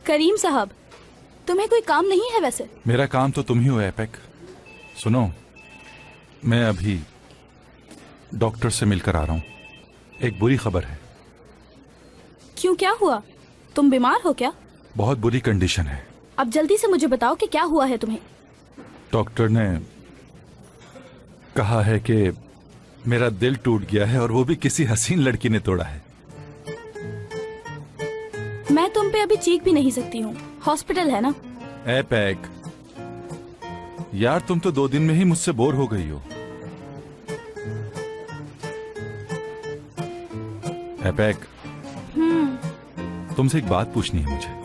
करीम साहब, तुम्हें कोई काम नहीं है वैसे? मेरा काम तो तुम ही हो एपेक। सुनो, मैं अभी डॉक्टर से मिलकर आ रहा हूँ। एक बुरी खबर है। क्यों, क्या हुआ? तुम बीमार हो क्या? बहुत बुरी कंडीशन है। अब जल्दी से मुझे बताओ कि क्या हुआ है तुम्हें। डॉक्टर ने कहा है कि मेरा दिल टूट गया है, और वो भी किसी हसीन लड़की ने तोड़ा है। मैं तुम पे अभी चीख भी नहीं सकती हूँ, हॉस्पिटल है ना। एपेक, यार तुम तो 2 दिन में ही मुझसे बोर हो गई हो। एपेक, तुमसे एक बात पूछनी है मुझे।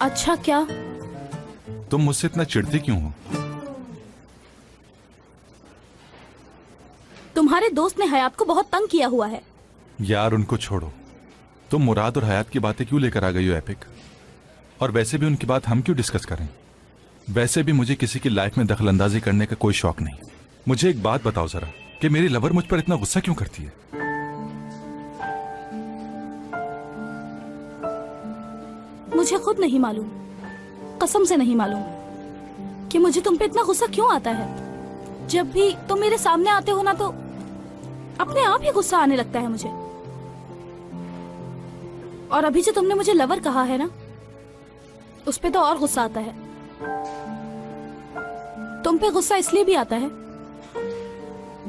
अच्छा, क्या? तुम मुझसे इतना चिढ़ती क्यों हो? तुम्हारे दोस्त ने हयात को बहुत तंग किया हुआ है। यार उनको छोड़ो, तुम मुराद और हयात की बातें क्यों लेकर आ गई हो एपिक? और वैसे भी उनकी बात हम क्यों डिस्कस करें? वैसे भी मुझे किसी की लाइफ में दखलंदाजी करने का कोई शौक नहीं। मुझे एक बात बताओ जरा, कि मेरी लवर मुझ पर इतना गुस्सा क्यों करती है? मुझे खुद नहीं मालूम, कसम से नहीं मालूम कि मुझे तुम पे इतना गुस्सा क्यों आता है। जब भी तुम मेरे सामने आते हो ना, तो अपने आप ही गुस्सा आने लगता है मुझे। और अभी जो तुमने मुझे लवर कहा है ना, उस पे तो और गुस्सा आता है। तुम पे गुस्सा इसलिए भी आता है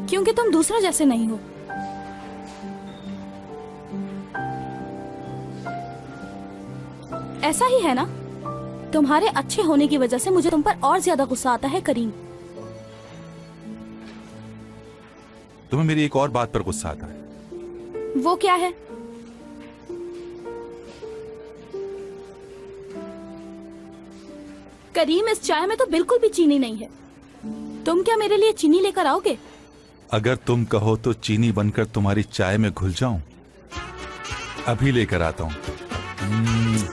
क्योंकि तुम दूसरों जैसे नहीं हो। ऐसा ही है ना? तुम्हारे अच्छे होने की वजह से मुझे तुम पर और ज्यादा गुस्सा आता है करीम। तुम्हें मेरी एक और बात पर गुस्सा आता है। वो क्या है? करीम, इस चाय में तो बिल्कुल भी चीनी नहीं है। तुम क्या मेरे लिए चीनी लेकर आओगे? अगर तुम कहो तो चीनी बनकर तुम्हारी चाय में घुल जाऊं। अभी लेकर आता हूं।